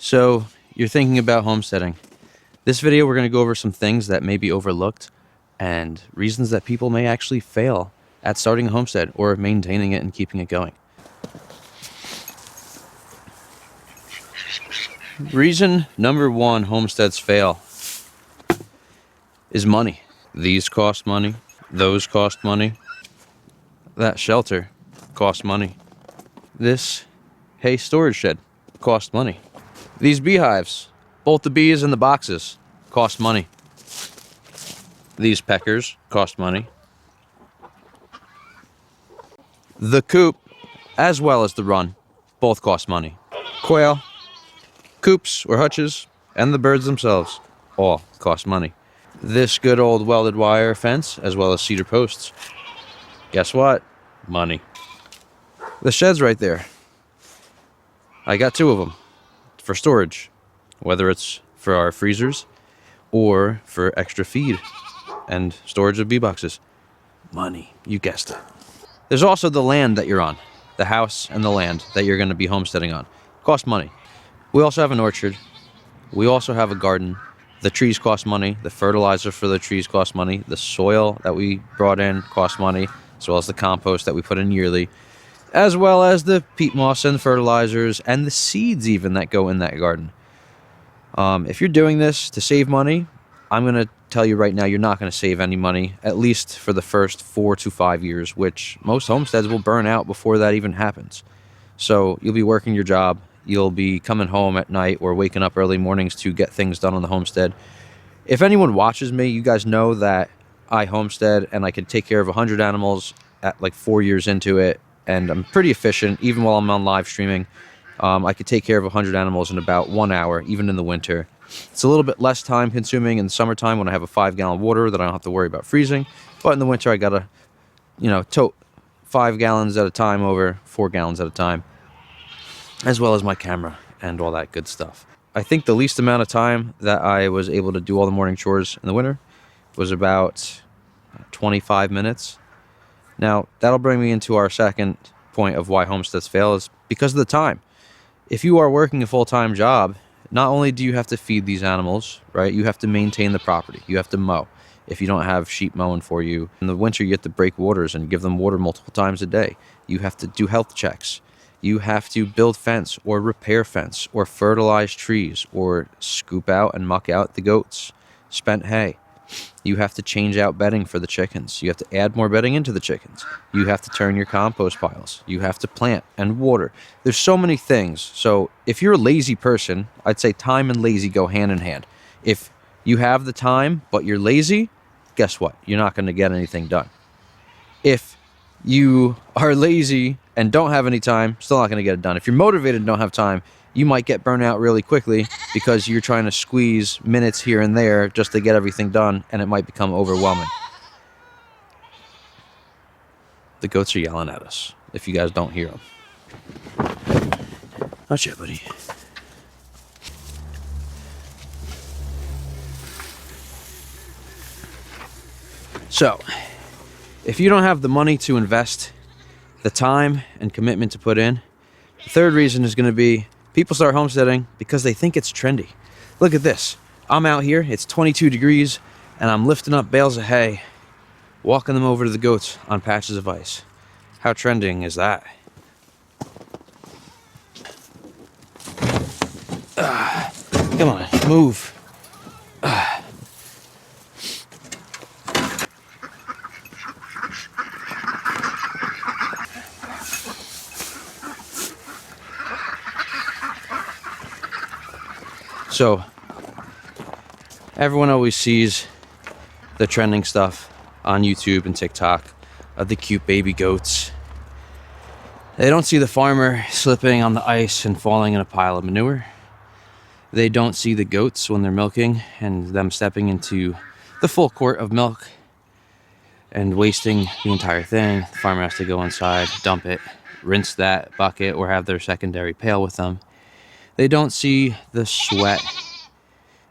So you're thinking about homesteading. This video, we're going to go over some things that may be overlooked and reasons that people may actually fail at starting a homestead or maintaining it and keeping it going. Reason number one homesteads fail is money. These cost money. Those cost money. That shelter costs money. This hay storage shed costs money. These beehives, both the bees and the boxes, cost money. These peckers cost money. The coop, as well as the run, both cost money. Quail, coops or hutches, and the birds themselves all cost money. This good old welded wire fence, as well as cedar posts. Guess what? Money. The shed's right there. I got 2 of them for storage, whether it's for our freezers or for extra feed and storage of bee boxes. Money, you guessed it. There's also the land that you're on, the house and the land that you're going to be homesteading on. Cost money. We also have an orchard. We also have a garden. The trees cost money. The fertilizer for the trees cost money. The soil that we brought in cost money, as well as the compost that we put in yearly, as well as the peat moss and fertilizers and the seeds even that go in that garden. If you're doing this to save money, I'm going to tell you right now, you're not going to save any money, at least for the first 4 to 5 years, which most homesteads will burn out before that even happens. So you'll be working your job. You'll be coming home at night or waking up early mornings to get things done on the homestead. If anyone watches me, you guys know that I homestead and I can take care of 100 animals at like 4 years into it. And I'm pretty efficient, even while I'm on live streaming. I could take care of 100 animals in about 1 hour, even in the winter. It's a little bit less time consuming in the summertime when I have a 5-gallon water that I don't have to worry about freezing. But in the winter, I gotta, tote 5 gallons at a time over 4 gallons at a time, as well as my camera and all that good stuff. I think the least amount of time that I was able to do all the morning chores in the winter was about 25 minutes. Now, that'll bring me into our second point of why homesteads fail, is because of the time. If you are working a full-time job, not only do you have to feed these animals, right? You have to maintain the property. You have to mow. If you don't have sheep mowing for you, in the winter you have to break waters and give them water multiple times a day. You have to do health checks. You have to build fence or repair fence or fertilize trees or scoop out and muck out the goats. Spent hay. You have to change out bedding for the chickens. You have to add more bedding into the chickens. You have to turn your compost piles. You have to plant and water. There's so many things. So if you're a lazy person, I'd say time and lazy go hand in hand. If you have the time, but you're lazy, guess what? You're not going to get anything done. If you are lazy and don't have any time, still not going to get it done. If you're motivated and don't have time, you might get burnt out really quickly because you're trying to squeeze minutes here and there just to get everything done, and it might become overwhelming. The goats are yelling at us, if you guys don't hear them. Not yet, buddy. So, if you don't have the money to invest, the time and commitment to put in, the third reason is going to be people start homesteading because they think it's trendy. Look at this. I'm out here, it's 22 degrees, and I'm lifting up bales of hay, walking them over to the goats on patches of ice. How trending is that? Come on, move. So, everyone always sees the trending stuff on YouTube and TikTok of the cute baby goats. They don't see the farmer slipping on the ice and falling in a pile of manure. They don't see the goats when they're milking and them stepping into the full quart of milk and wasting the entire thing. The farmer has to go inside, dump it, rinse that bucket, or have their secondary pail with them. They don't see the sweat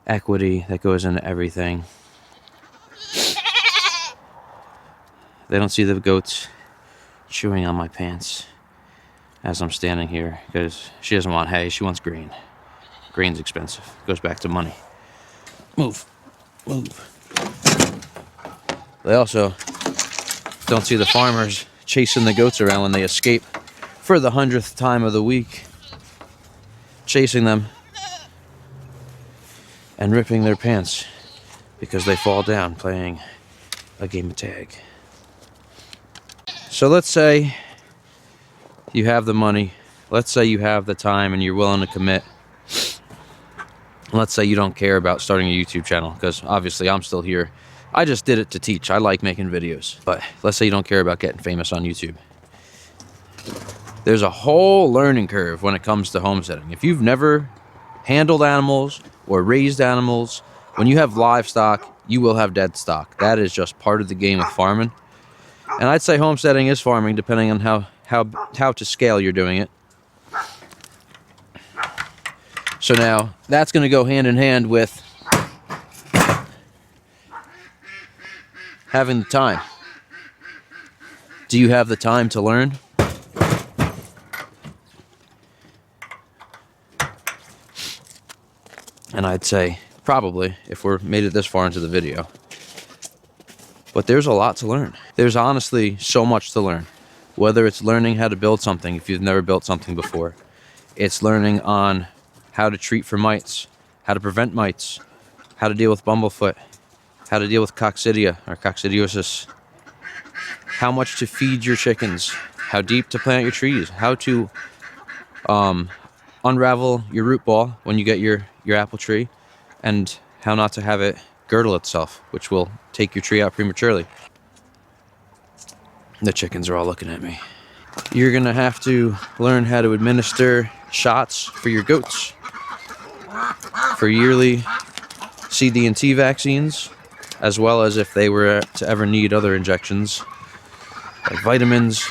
equity that goes into everything. They don't see the goats chewing on my pants as I'm standing here because she doesn't want hay, she wants green. Grain's expensive. Goes back to money. Move. They also don't see the farmers chasing the goats around when they escape for the 100th time of the week, chasing them and ripping their pants because they fall down playing a game of tag. So let's say you have the money, let's say you have the time and you're willing to commit. Let's say you don't care about starting a YouTube channel, because obviously I'm still here. I just did it to teach. I like making videos. But let's say you don't care about getting famous on YouTube. There's a whole learning curve when it comes to homesteading. If you've never handled animals or raised animals, when you have livestock, you will have dead stock. That is just part of the game of farming. And I'd say homesteading is farming, depending on how to scale you're doing it. So now, that's going to go hand in hand with having the time. Do you have the time to learn? And I'd say probably, if we're made it this far into the video. But there's a lot to learn. There's honestly so much to learn. Whether it's learning how to build something if you've never built something before. It's learning on how to treat for mites, how to prevent mites, how to deal with bumblefoot, how to deal with coccidia or coccidiosis, how much to feed your chickens, how deep to plant your trees, how to unravel your root ball when you get your apple tree, and how not to have it girdle itself, which will take your tree out prematurely. The chickens are all looking at me. You're gonna have to learn how to administer shots for your goats, for yearly CD&T vaccines, as well as if they were to ever need other injections, like vitamins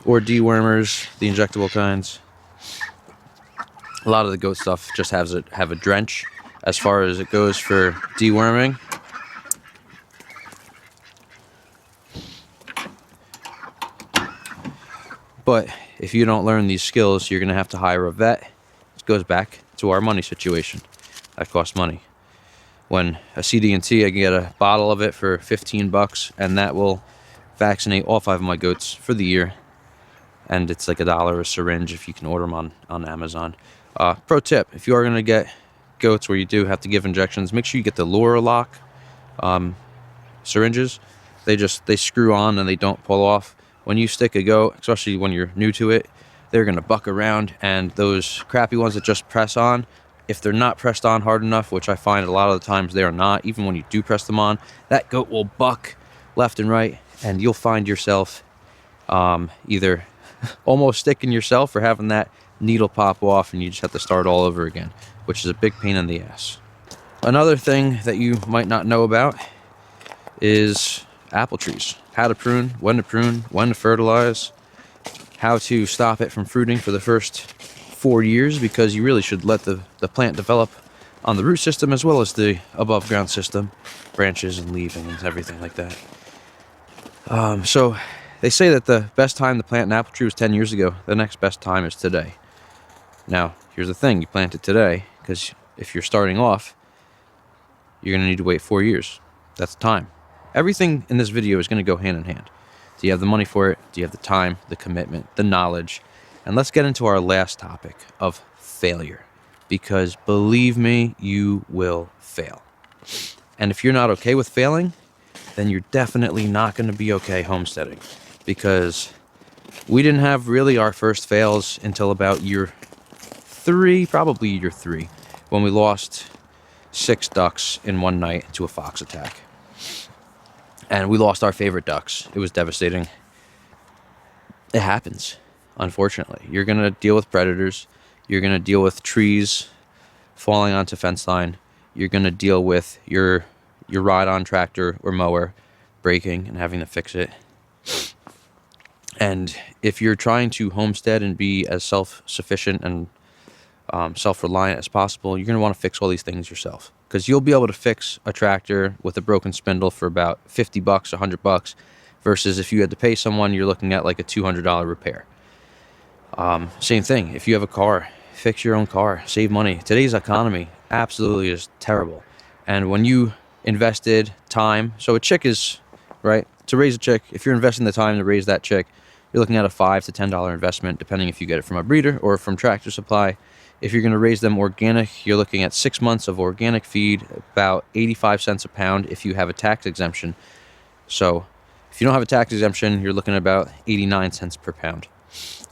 or dewormers, the injectable kinds. A lot of the goat stuff just have a drench as far as it goes for deworming. But if you don't learn these skills, you're going to have to hire a vet. It goes back to our money situation. That costs money. When a CD&T, I can get a bottle of it for 15 bucks, and that will vaccinate all 5 of my goats for the year. And it's like $1 a syringe if you can order them on Amazon. Pro tip, if you are going to get goats where you do have to give injections, make sure you get the Lure Lock syringes. They screw on and they don't pull off. When you stick a goat, especially when you're new to it, they're going to buck around, and those crappy ones that just press on, if they're not pressed on hard enough, which I find a lot of the times they are not, even when you do press them on, that goat will buck left and right, and you'll find yourself either almost sticking yourself or having that needle pop off, and you just have to start all over again, which is a big pain in the ass. Another thing that you might not know about is apple trees. How to prune, when to fertilize, how to stop it from fruiting for the first 4 years, because you really should let the plant develop on the root system as well as the above ground system, branches and leaving and everything like that. So they say that the best time to plant an apple tree was 10 years ago. The next best time is today. Now, here's the thing. You plant it today, because if you're starting off, you're going to need to wait 4 years. That's time. Everything in this video is going to go hand in hand. Do you have the money for it? Do you have the time, the commitment, the knowledge? And let's get into our last topic of failure. Because believe me, you will fail. And if you're not okay with failing, then you're definitely not going to be okay homesteading. Because we didn't have really our first fails until about year 3, probably year 3, when we lost 6 ducks in one night to a fox attack. And we lost our favorite ducks. It was devastating. It happens, unfortunately. You're going to deal with predators. You're going to deal with trees falling onto fence line. You're going to deal with your ride-on tractor or mower breaking and having to fix it. And if you're trying to homestead and be as self-sufficient and self-reliant as possible, you're going to want to fix all these things yourself. Because you'll be able to fix a tractor with a broken spindle for about 50 bucks, 100 bucks, versus if you had to pay someone, you're looking at like a $200 repair. Same thing. If you have a car, fix your own car, save money. Today's economy absolutely is terrible. And when you invested time, so a chick is, right, to raise a chick, if you're investing the time to raise that chick, you're looking at a $5 to $10 investment, depending if you get it from a breeder or from Tractor Supply. If you're going to raise them organic, you're looking at 6 months of organic feed, about 85 cents a pound if you have a tax exemption. So if you don't have a tax exemption, you're looking at about 89 cents per pound,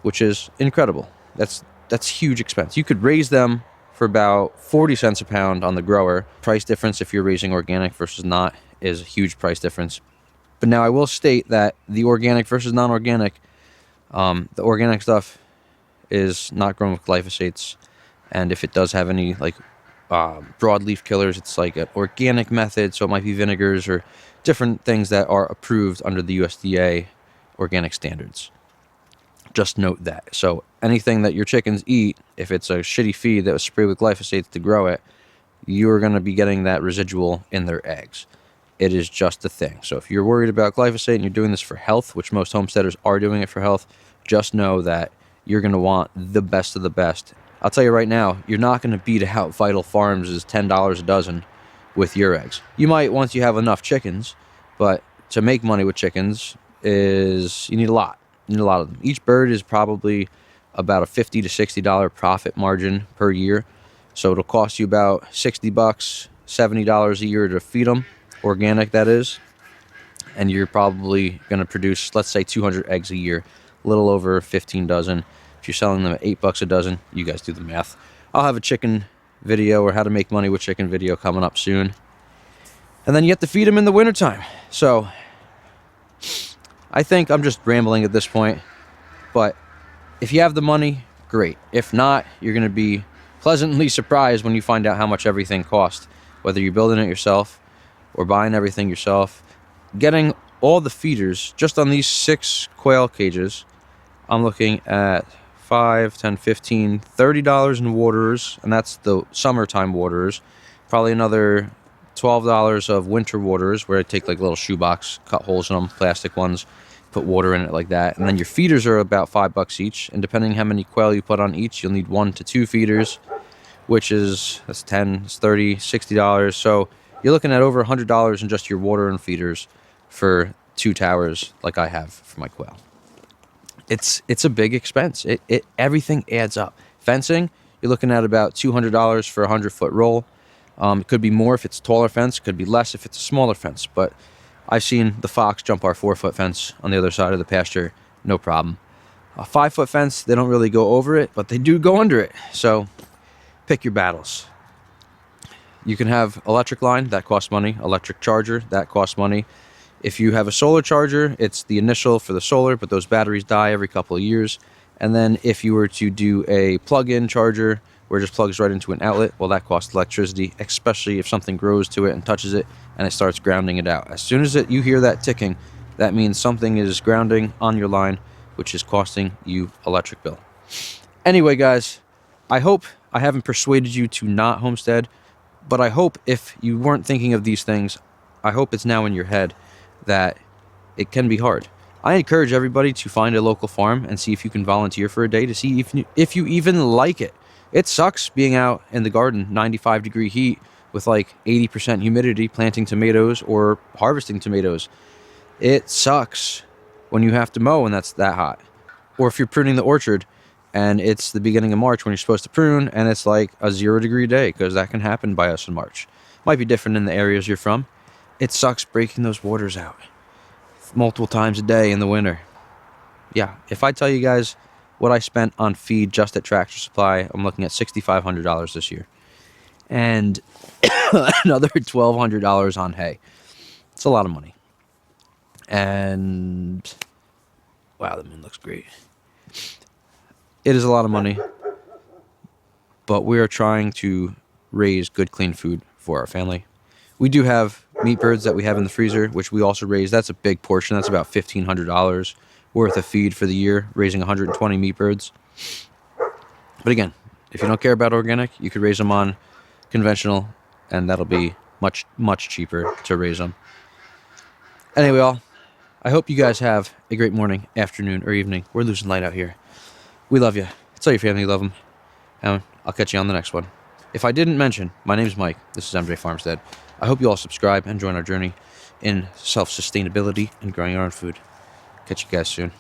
which is incredible. That's huge expense. You could raise them for about 40 cents a pound on the grower. Price difference if you're raising organic versus not is a huge price difference. But now I will state that the organic versus non-organic, the organic stuff is not grown with glyphosates. And if it does have any like broadleaf killers, it's like an organic method. So it might be vinegars or different things that are approved under the USDA organic standards. Just note that. So anything that your chickens eat, if it's a shitty feed that was sprayed with glyphosates to grow it, you're going to be getting that residual in their eggs. It is just a thing. So if you're worried about glyphosate and you're doing this for health, which most homesteaders are doing it for health, just know that you're going to want the best of the best. I'll tell you right now, you're not going to beat out Vital Farms' $10 a dozen with your eggs. You might once you have enough chickens, but to make money with chickens is you need a lot. You need a lot of them. Each bird is probably about a $50 to $60 profit margin per year. So it'll cost you about $60, $70 a year to feed them, organic that is. And you're probably going to produce, let's say, 200 eggs a year, a little over 15 dozen. If you're selling them at $8 a dozen, you guys do the math. I'll have a chicken video or how to make money with chicken video coming up soon. And then you have to feed them in the wintertime. So I think I'm just rambling at this point. But if you have the money, great. If not, you're going to be pleasantly surprised when you find out how much everything costs. Whether you're building it yourself or buying everything yourself. Getting all the feeders, just on these 6 quail cages, I'm looking at $5, $10, $15, $30 in waterers, and that's the summertime waterers. Probably another $12 of winter waterers, where I take like a little shoebox, cut holes in them, plastic ones, put water in it like that. And then your feeders are about $5 each, and depending how many quail you put on each, you'll need 1 to 2 feeders, which is that's $10, it's $30, $60. So you're looking at over $100 in just your water and feeders for 2 towers like I have for my quail. It's a big expense. It everything adds up. Fencing, you're looking at about $200 for a 100-foot roll. It could be more if it's a taller fence. It could be less if it's a smaller fence. But I've seen the fox jump our 4-foot fence on the other side of the pasture, no problem. A 5-foot fence, they don't really go over it, but they do go under it. So pick your battles. You can have electric line, that costs money. Electric charger, that costs money. If you have a solar charger, it's the initial for the solar, but those batteries die every couple of years. And then if you were to do a plug-in charger, where it just plugs right into an outlet, well, that costs electricity, especially if something grows to it and touches it, and it starts grounding it out. As soon as you hear that ticking, that means something is grounding on your line, which is costing you electric bill. Anyway, guys, I hope I haven't persuaded you to not homestead, but I hope if you weren't thinking of these things, I hope it's now in your head that it can be hard. I encourage everybody to find a local farm and see if you can volunteer for a day to see if you even like it. It sucks being out in the garden, 95-degree heat with like 80% humidity, planting tomatoes or harvesting tomatoes. It sucks when you have to mow when that's that hot. Or if you're pruning the orchard and it's the beginning of March when you're supposed to prune and it's like a 0-degree day, because that can happen by us in March. Might be different in the areas you're from. It sucks breaking those waters out multiple times a day in the winter. Yeah, if I tell you guys what I spent on feed just at Tractor Supply, I'm looking at $6,500 this year. And another $1,200 on hay. It's a lot of money. And wow, the moon looks great. It is a lot of money. But we are trying to raise good, clean food for our family. We do have meat birds that we have in the freezer, which we also raise. That's a big portion. That's about $1,500 worth of feed for the year, raising 120 meat birds. But again, if you don't care about organic, you could raise them on conventional, and that'll be much, much cheaper to raise them. Anyway, all, I hope you guys have a great morning, afternoon, or evening. We're losing light out here. We love you. Tell your family you love them. and I'll catch you on the next one. If I didn't mention, my name's Mike. This is MJ Farmstead. I hope you all subscribe and join our journey in self-sustainability and growing our own food. Catch you guys soon.